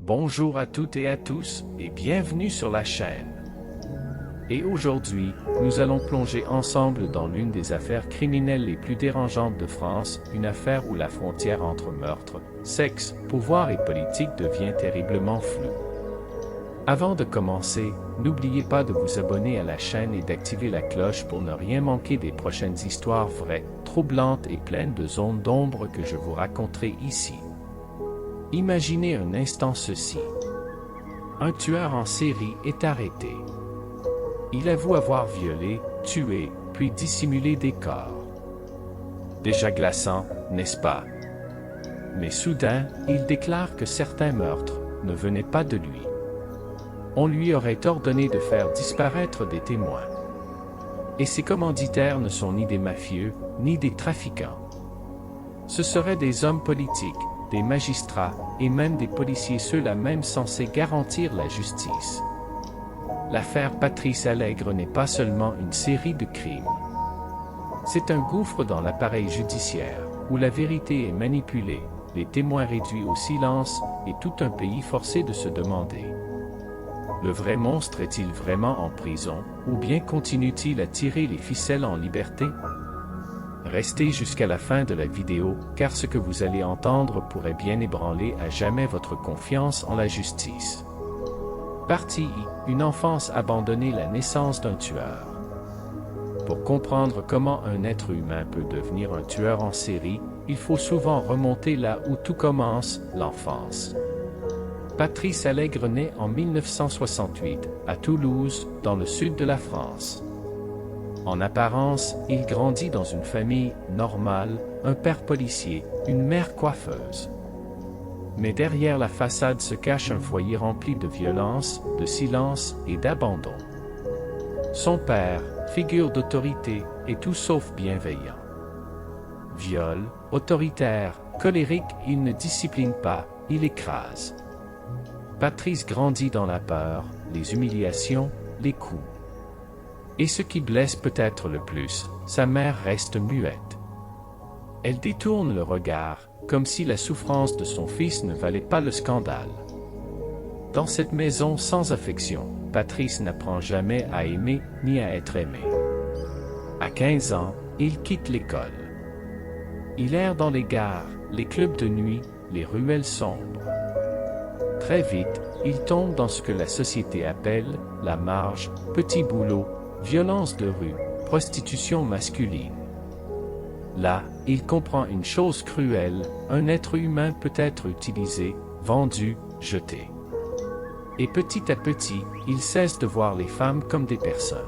Bonjour à toutes et à tous, et bienvenue sur la chaîne. Et aujourd'hui, nous allons plonger ensemble dans l'une des affaires criminelles les plus dérangeantes de France, une affaire où la frontière entre meurtre, sexe, pouvoir et politique devient terriblement floue. Avant de commencer, n'oubliez pas de vous abonner à la chaîne et d'activer la cloche pour ne rien manquer des prochaines histoires vraies, troublantes et pleines de zones d'ombre que je vous raconterai ici. Imaginez un instant ceci. Un tueur en série est arrêté. Il avoue avoir violé, tué, puis dissimulé des corps. Déjà glaçant, n'est-ce pas? Mais soudain, il déclare que certains meurtres ne venaient pas de lui. On lui aurait ordonné de faire disparaître des témoins. Et ses commanditaires ne sont ni des mafieux, ni des trafiquants. Ce seraient des hommes politiques, des magistrats, et même des policiers, ceux-là même censés garantir la justice. L'affaire Patrice Allègre n'est pas seulement une série de crimes. C'est un gouffre dans l'appareil judiciaire, où la vérité est manipulée, les témoins réduits au silence, et tout un pays forcé de se demander: le vrai monstre est-il vraiment en prison, ou bien continue-t-il à tirer les ficelles en liberté? Restez jusqu'à la fin de la vidéo, car ce que vous allez entendre pourrait bien ébranler à jamais votre confiance en la justice. Partie I. Une enfance abandonnée, la naissance d'un tueur. Pour comprendre comment un être humain peut devenir un tueur en série, il faut souvent remonter là où tout commence, l'enfance. Patrice Allègre naît en 1968, à Toulouse, dans le sud de la France. En apparence, il grandit dans une famille normale, un père policier, une mère coiffeuse. Mais derrière la façade se cache un foyer rempli de violence, de silence et d'abandon. Son père, figure d'autorité, est tout sauf bienveillant. Viol, autoritaire, colérique, il ne discipline pas, il écrase. Patrice grandit dans la peur, les humiliations, les coups. Et ce qui blesse peut-être le plus, sa mère reste muette. Elle détourne le regard, comme si la souffrance de son fils ne valait pas le scandale. Dans cette maison sans affection, Patrice n'apprend jamais à aimer ni à être aimé. À 15 ans, il quitte l'école. Il erre dans les gares, les clubs de nuit, les ruelles sombres. Très vite, il tombe dans ce que la société appelle la marge, petit boulot, violence de rue, prostitution masculine. Là, il comprend une chose cruelle: un être humain peut être utilisé, vendu, jeté. Et petit à petit, il cesse de voir les femmes comme des personnes.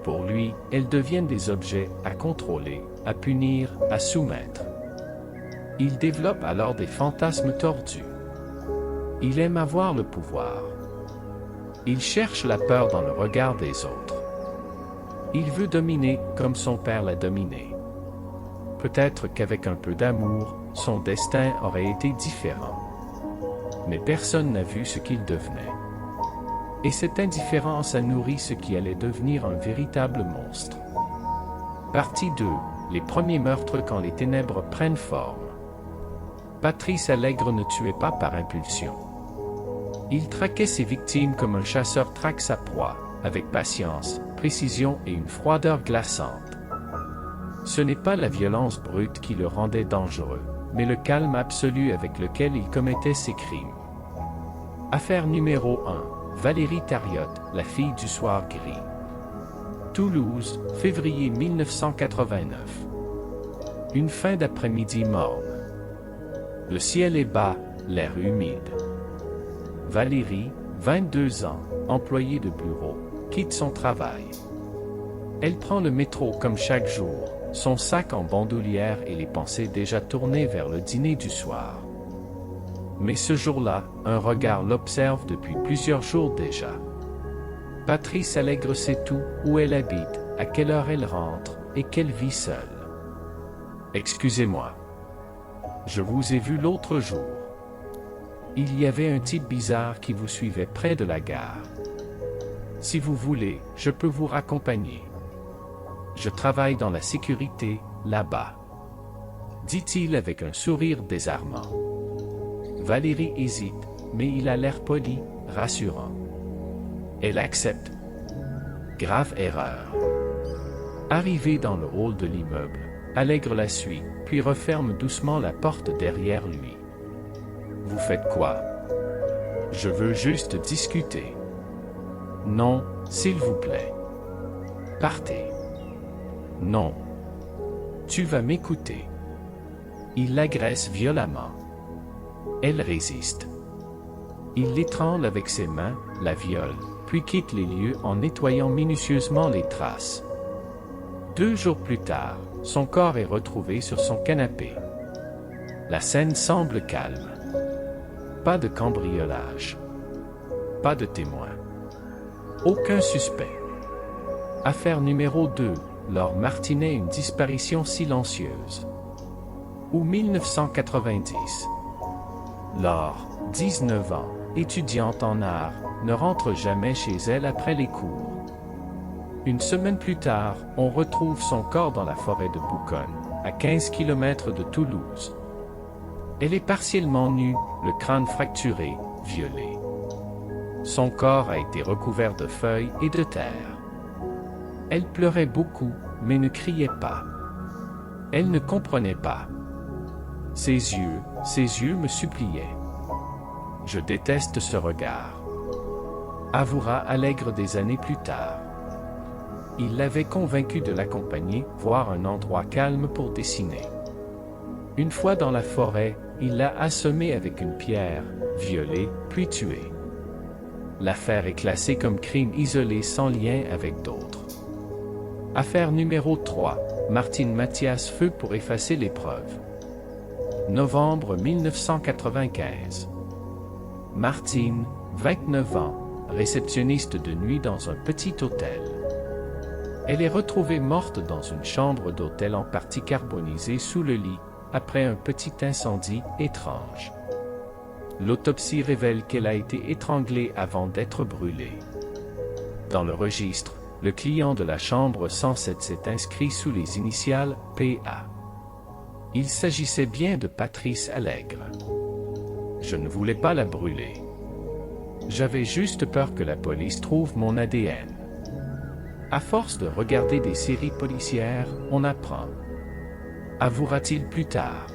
Pour lui, elles deviennent des objets à contrôler, à punir, à soumettre. Il développe alors des fantasmes tordus. Il aime avoir le pouvoir. Il cherche la peur dans le regard des autres. Il veut dominer comme son père l'a dominé. Peut-être qu'avec un peu d'amour, son destin aurait été différent. Mais personne n'a vu ce qu'il devenait. Et cette indifférence a nourri ce qui allait devenir un véritable monstre. Partie 2. Les premiers meurtres quand les ténèbres prennent forme. Patrice Allègre ne tuait pas par impulsion. Il traquait ses victimes comme un chasseur traque sa proie, avec patience, précision et une froideur glaçante. Ce n'est pas la violence brute qui le rendait dangereux, mais le calme absolu avec lequel il commettait ses crimes. Affaire numéro 1. Valérie Tariotte, la fille du soir gris. Toulouse, février 1989. Une fin d'après-midi morne. Le ciel est bas, l'air humide. Valérie, 22 ans, employée de bureau, quitte son travail. Elle prend le métro comme chaque jour, son sac en bandoulière et les pensées déjà tournées vers le dîner du soir. Mais ce jour-là, un regard l'observe depuis plusieurs jours déjà. Patrice Allègre sait tout, où elle habite, à quelle heure elle rentre, et qu'elle vit seule. Excusez-moi. Je vous ai vu l'autre jour. Il y avait un type bizarre qui vous suivait près de la gare. Si vous voulez, je peux vous raccompagner. Je travaille dans la sécurité, là-bas. Dit-il avec un sourire désarmant. Valérie hésite, mais il a l'air poli, rassurant. Elle accepte. Grave erreur. Arrivé dans le hall de l'immeuble, Allègre la suit, puis referme doucement la porte derrière lui. Vous faites quoi? Je veux juste discuter. Non, s'il vous plaît. Partez. Non. Tu vas m'écouter. Il l'agresse violemment. Elle résiste. Il l'étrangle avec ses mains, la viole, puis quitte les lieux en nettoyant minutieusement les traces. 2 jours plus tard, son corps est retrouvé sur son canapé. La scène semble calme. Pas de cambriolage. Pas de témoin. Aucun suspect. Affaire numéro 2. Lord Martinet, une disparition silencieuse. Ou 1990. Laure, 19 ans, étudiante en art, ne rentre jamais chez elle après les cours. Une semaine plus tard, on retrouve son corps dans la forêt de Bouconne, à 15 km de Toulouse. Elle est partiellement nue, le crâne fracturé, violée. Son corps a été recouvert de feuilles et de terre. Elle pleurait beaucoup, mais ne criait pas. Elle ne comprenait pas. Ses yeux me suppliaient. Je déteste ce regard. Avouera Allègre des années plus tard. Il l'avait convaincu de l'accompagner voir un endroit calme pour dessiner. Une fois dans la forêt, il l'a assommé avec une pierre, violée, puis tuée. L'affaire est classée comme crime isolé sans lien avec d'autres. Affaire numéro 3. Martine Mathias feu pour effacer les preuves. Novembre 1995. Martine, 29 ans, réceptionniste de nuit dans un petit hôtel. Elle est retrouvée morte dans une chambre d'hôtel en partie carbonisée sous le lit, après un petit incendie étrange. L'autopsie révèle qu'elle a été étranglée avant d'être brûlée. Dans le registre, le client de la chambre 107 s'est inscrit sous les initiales PA. Il s'agissait bien de Patrice Allègre. Je ne voulais pas la brûler. J'avais juste peur que la police trouve mon ADN. À force de regarder des séries policières, on apprend. Avouera-t-il plus tard.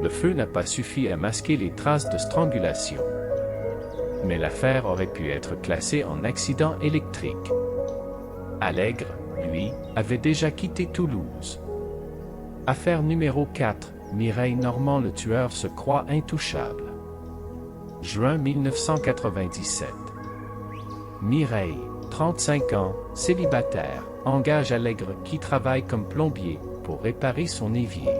Le feu n'a pas suffi à masquer les traces de strangulation. Mais l'affaire aurait pu être classée en accident électrique. Allègre, lui, avait déjà quitté Toulouse. Affaire numéro 4. Mireille Normand, le tueur se croit intouchable. Juin 1997. Mireille, 35 ans, célibataire, engage Allègre qui travaille comme plombier pour réparer son évier.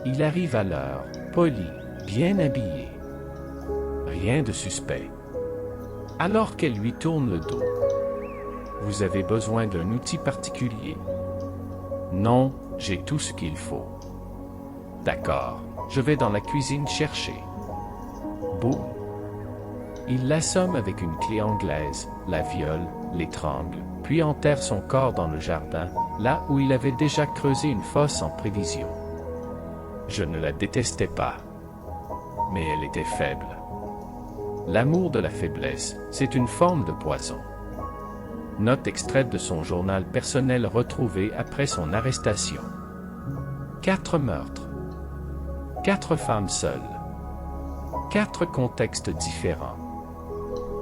Il arrive à l'heure, poli, bien habillé. Rien de suspect. Alors qu'elle lui tourne le dos. Vous avez besoin d'un outil particulier? Non, j'ai tout ce qu'il faut. D'accord, je vais dans la cuisine chercher. Boum. Il l'assomme avec une clé anglaise, la viole, l'étrangle, puis enterre son corps dans le jardin, là où il avait déjà creusé une fosse en prévision. Je ne la détestais pas. Mais elle était faible. L'amour de la faiblesse, c'est une forme de poison. Note extraite de son journal personnel retrouvé après son arrestation. 4 meurtres. 4 femmes seules. 4 contextes différents.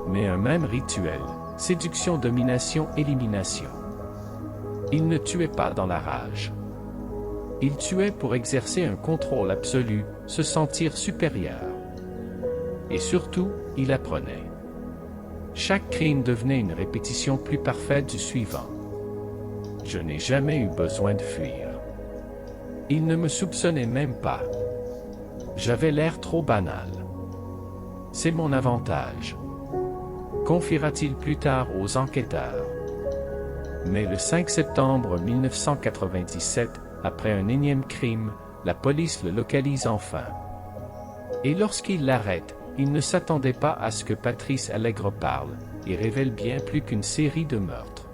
Mais un même rituel, séduction, domination, élimination. Il ne tuait pas dans la rage. Il tuait pour exercer un contrôle absolu, se sentir supérieur. Et surtout, il apprenait. Chaque crime devenait une répétition plus parfaite du suivant. Je n'ai jamais eu besoin de fuir. Il ne me soupçonnait même pas. J'avais l'air trop banal. C'est mon avantage. Confiera-t-il plus tard aux enquêteurs. Mais le 5 septembre 1997, après un énième crime, la police le localise enfin. Et lorsqu'il l'arrête, il ne s'attendait pas à ce que Patrice Allègre parle, et révèle bien plus qu'une série de meurtres.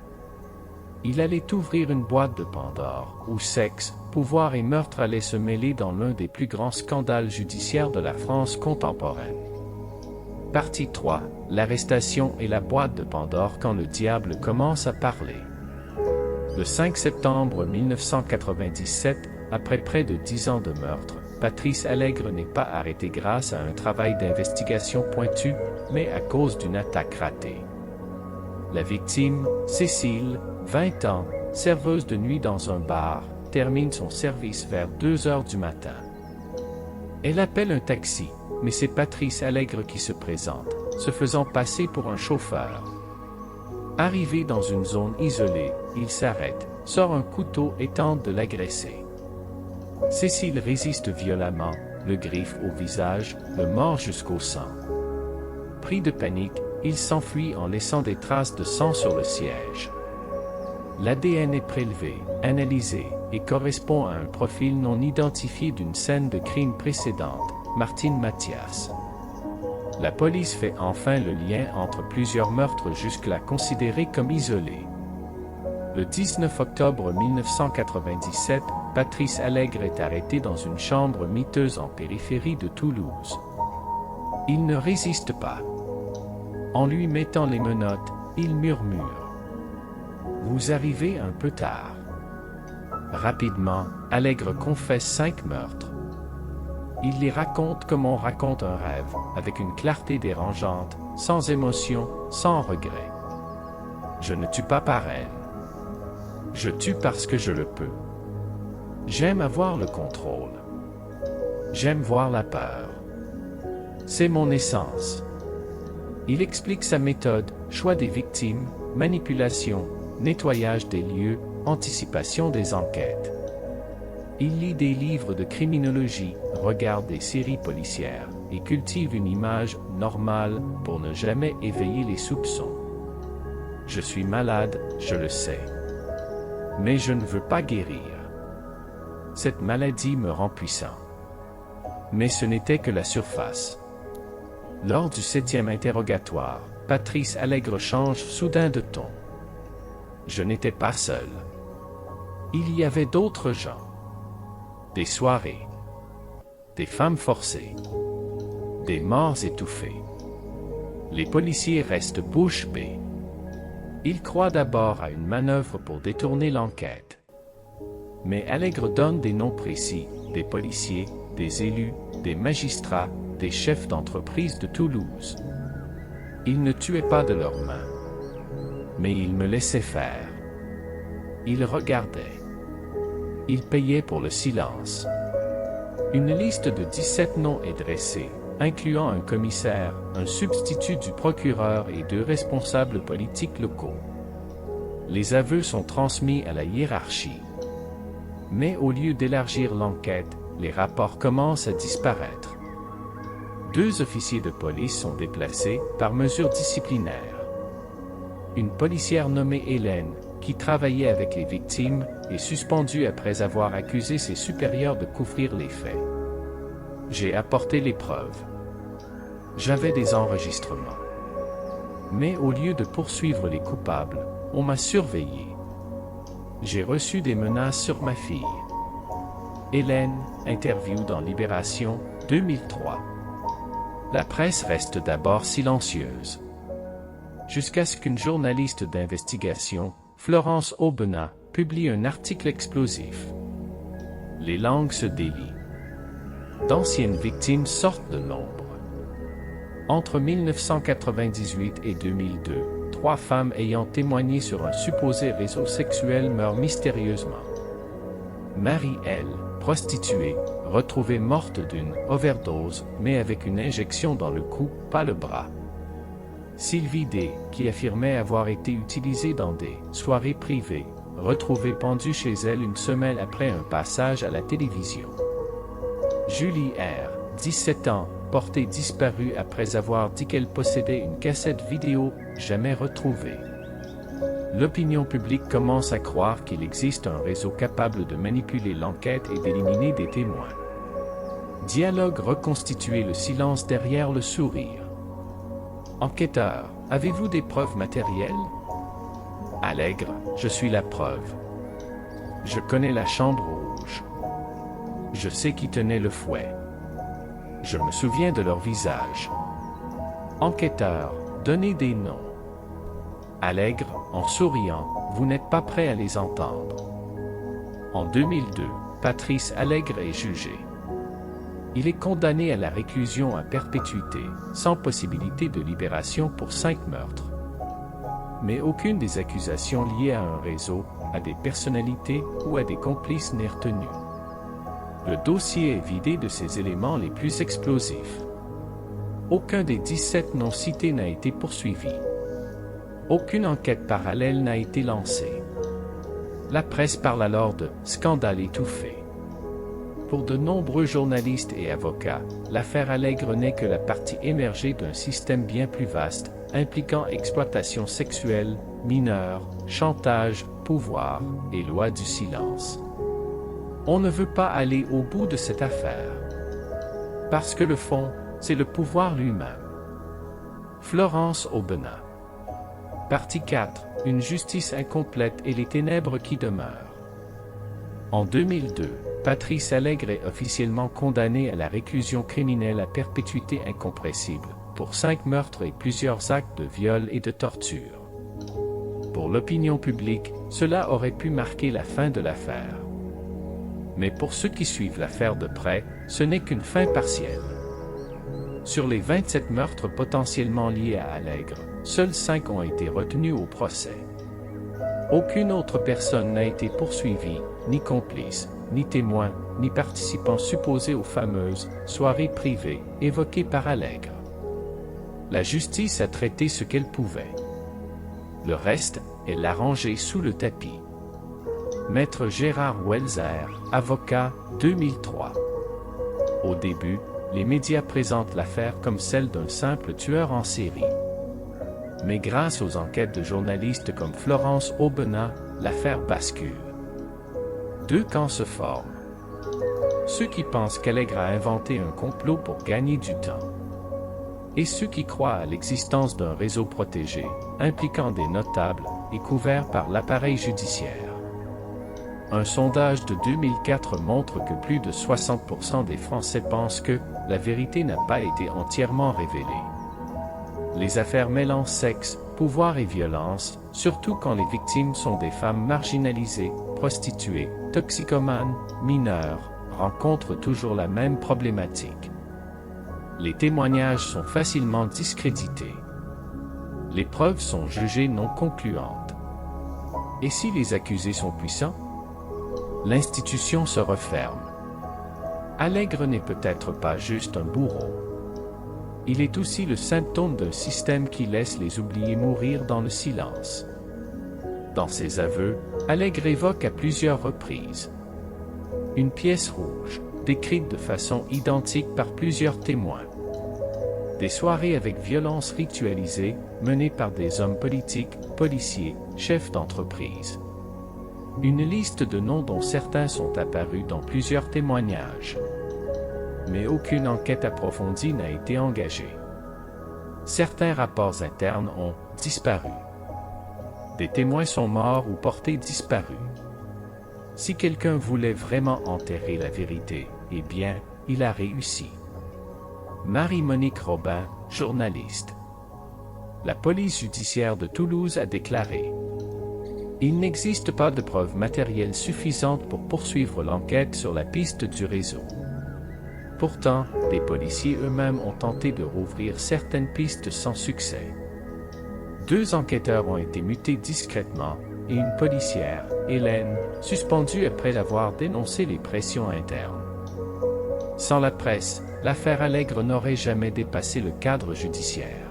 Il allait ouvrir une boîte de Pandore, où sexe, pouvoir et meurtre allaient se mêler dans l'un des plus grands scandales judiciaires de la France contemporaine. Partie 3. L'arrestation et la boîte de Pandore quand le diable commence à parler. Le 5 septembre 1997, après près de 10 ans de meurtre, Patrice Allègre n'est pas arrêté grâce à un travail d'investigation pointu, mais à cause d'une attaque ratée. La victime, Cécile, 20 ans, serveuse de nuit dans un bar, termine son service vers 2 heures du matin. Elle appelle un taxi, mais c'est Patrice Allègre qui se présente, se faisant passer pour un chauffeur. Arrivé dans une zone isolée, il s'arrête, sort un couteau et tente de l'agresser. Cécile résiste violemment, le griffe au visage, le mord jusqu'au sang. Pris de panique, il s'enfuit en laissant des traces de sang sur le siège. L'ADN est prélevé, analysé, et correspond à un profil non identifié d'une scène de crime précédente, Martine Mathias. La police fait enfin le lien entre plusieurs meurtres jusque-là considérés comme isolés. Le 19 octobre 1997, Patrice Allègre est arrêté dans une chambre miteuse en périphérie de Toulouse. Il ne résiste pas. En lui mettant les menottes, il murmure. « Vous arrivez un peu tard. » Rapidement, Allègre confesse 5 meurtres. Il les raconte comme on raconte un rêve, avec une clarté dérangeante, sans émotion, sans regret. Je ne tue pas par haine. Je tue parce que je le peux. J'aime avoir le contrôle. J'aime voir la peur. C'est mon essence. Il explique sa méthode, choix des victimes, manipulation, nettoyage des lieux, anticipation des enquêtes. Il lit des livres de criminologie, regarde des séries policières et cultive une image normale pour ne jamais éveiller les soupçons. Je suis malade, je le sais. Mais je ne veux pas guérir. Cette maladie me rend puissant. Mais ce n'était que la surface. Lors du 7e interrogatoire, Patrice Allègre change soudain de ton. Je n'étais pas seul. Il y avait d'autres gens. Des soirées. Des femmes forcées. Des morts étouffés. Les policiers restent bouche bée. Ils croient d'abord à une manœuvre pour détourner l'enquête. Mais Allègre donne des noms précis, des policiers, des élus, des magistrats, des chefs d'entreprise de Toulouse. Ils ne tuaient pas de leurs mains. Mais ils me laissaient faire. Ils regardaient. Ils payaient pour le silence. Une liste de 17 noms est dressée, incluant un commissaire, un substitut du procureur et 2 responsables politiques locaux. Les aveux sont transmis à la hiérarchie. Mais au lieu d'élargir l'enquête, les rapports commencent à disparaître. 2 officiers de police sont déplacés par mesure disciplinaire. Une policière nommée Hélène, qui travaillait avec les victimes, est suspendue après avoir accusé ses supérieurs de couvrir les faits. J'ai apporté les preuves. J'avais des enregistrements. Mais au lieu de poursuivre les coupables, on m'a surveillé. J'ai reçu des menaces sur ma fille. Hélène, interview dans Libération, 2003. La presse reste d'abord silencieuse. Jusqu'à ce qu'une journaliste d'investigation, Florence Aubenas, publie un article explosif. Les langues se délient. D'anciennes victimes sortent de l'ombre. Entre 1998 et 2002, 3 femmes ayant témoigné sur un supposé réseau sexuel meurent mystérieusement. Marie L., prostituée, retrouvée morte d'une overdose, mais avec une injection dans le cou, pas le bras. Sylvie D., qui affirmait avoir été utilisée dans des soirées privées, retrouvée pendue chez elle une semaine après un passage à la télévision. Julie R., 17 ans, portée disparue après avoir dit qu'elle possédait une cassette vidéo, jamais retrouvée. L'opinion publique commence à croire qu'il existe un réseau capable de manipuler l'enquête et d'éliminer des témoins. Dialogue reconstituer le silence derrière le sourire. Enquêteur, avez-vous des preuves matérielles? Allègre, je suis la preuve. Je connais la chambre rouge. Je sais qui tenait le fouet. Je me souviens de leur visage. Enquêteurs, donnez des noms. Allègre, en souriant, vous n'êtes pas prêt à les entendre. En 2002, Patrice Allègre est jugé. Il est condamné à la réclusion à perpétuité, sans possibilité de libération pour 5 meurtres. Mais aucune des accusations liées à un réseau, à des personnalités ou à des complices n'est retenue. Le dossier est vidé de ses éléments les plus explosifs. Aucun des 17 noms cités n'a été poursuivi. Aucune enquête parallèle n'a été lancée. La presse parle alors de « scandale étouffé ». Pour de nombreux journalistes et avocats, l'affaire Allègre n'est que la partie émergée d'un système bien plus vaste, impliquant exploitation sexuelle, mineurs, chantage, pouvoir et loi du silence. On ne veut pas aller au bout de cette affaire. Parce que le fond, c'est le pouvoir lui-même. Florence Aubenas. Partie 4. Une justice incomplète et les ténèbres qui demeurent. En 2002, Patrice Allègre est officiellement condamné à la réclusion criminelle à perpétuité incompressible, pour 5 meurtres et plusieurs actes de viol et de torture. Pour l'opinion publique, cela aurait pu marquer la fin de l'affaire. Mais pour ceux qui suivent l'affaire de près, ce n'est qu'une fin partielle. Sur les 27 meurtres potentiellement liés à Allègre, seuls 5 ont été retenus au procès. Aucune autre personne n'a été poursuivie, ni complice, ni témoin, ni participant supposé aux fameuses soirées privées évoquées par Allègre. La justice a traité ce qu'elle pouvait. Le reste, elle l'a rangé sous le tapis. Maître Gérard Welzer, avocat, 2003. Au début, les médias présentent l'affaire comme celle d'un simple tueur en série. Mais grâce aux enquêtes de journalistes comme Florence Aubenas, l'affaire bascule. 2 camps se forment. Ceux qui pensent qu'Allègre a inventé un complot pour gagner du temps. Et ceux qui croient à l'existence d'un réseau protégé, impliquant des notables et couvert par l'appareil judiciaire. Un sondage de 2004 montre que plus de 60% des Français pensent que la vérité n'a pas été entièrement révélée. Les affaires mêlant sexe, pouvoir et violence, surtout quand les victimes sont des femmes marginalisées, prostituées, toxicomanes, mineures, rencontrent toujours la même problématique. Les témoignages sont facilement discrédités. Les preuves sont jugées non concluantes. Et si les accusés sont puissants? L'institution se referme. Allègre n'est peut-être pas juste un bourreau. Il est aussi le symptôme d'un système qui laisse les oubliés mourir dans le silence. Dans ses aveux, Allègre évoque à plusieurs reprises une pièce rouge, décrite de façon identique par plusieurs témoins. Des soirées avec violence ritualisée, menées par des hommes politiques, policiers, chefs d'entreprise. Une liste de noms dont certains sont apparus dans plusieurs témoignages. Mais aucune enquête approfondie n'a été engagée. Certains rapports internes ont disparu. Des témoins sont morts ou portés disparus. Si quelqu'un voulait vraiment enterrer la vérité, eh bien, il a réussi. Marie-Monique Robin, journaliste. La police judiciaire de Toulouse a déclaré: il n'existe pas de preuves matérielles suffisantes pour poursuivre l'enquête sur la piste du réseau. Pourtant, les policiers eux-mêmes ont tenté de rouvrir certaines pistes sans succès. 2 enquêteurs ont été mutés discrètement, et une policière, Hélène, suspendue après avoir dénoncé les pressions internes. Sans la presse, l'affaire Allègre n'aurait jamais dépassé le cadre judiciaire.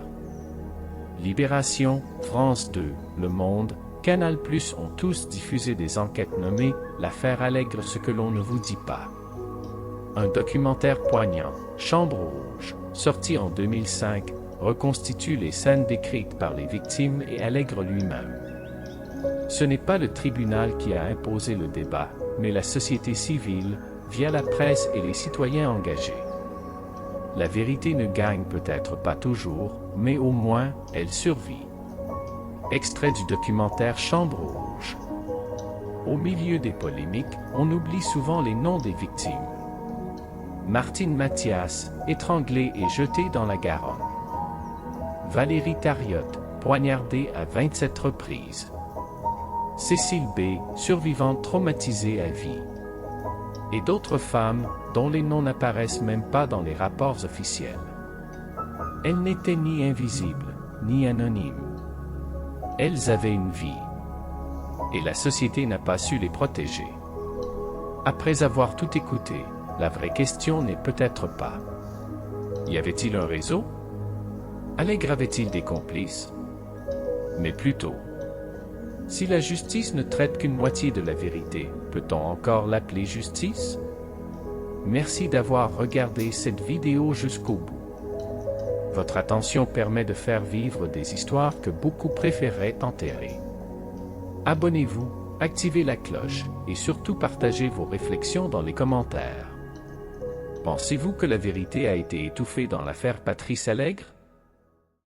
Libération, France 2, Le Monde, Canal+ ont tous diffusé des enquêtes nommées « L'affaire Allègre, ce que l'on ne vous dit pas ». Un documentaire poignant, Chambre rouge, sorti en 2005, reconstitue les scènes décrites par les victimes et Allègre lui-même. Ce n'est pas le tribunal qui a imposé le débat, mais la société civile, via la presse et les citoyens engagés. La vérité ne gagne peut-être pas toujours, mais au moins, elle survit. Extrait du documentaire Chambre rouge. Au milieu des polémiques, on oublie souvent les noms des victimes. Martine Mathias, étranglée et jetée dans la Garonne. Valérie Thariot, poignardée à 27 reprises. Cécile B., survivante traumatisée à vie. Et d'autres femmes, dont les noms n'apparaissent même pas dans les rapports officiels. Elles n'étaient ni invisibles, ni anonymes. Elles avaient une vie. Et la société n'a pas su les protéger. Après avoir tout écouté, la vraie question n'est peut-être pas: y avait-il un réseau? Allègre avait-il des complices? Mais plutôt: si la justice ne traite qu'une moitié de la vérité, peut-on encore l'appeler justice? Merci d'avoir regardé cette vidéo jusqu'au bout. Votre attention permet de faire vivre des histoires que beaucoup préféraient enterrer. Abonnez-vous, activez la cloche et surtout partagez vos réflexions dans les commentaires. Pensez-vous que la vérité a été étouffée dans l'affaire Patrice Allègre?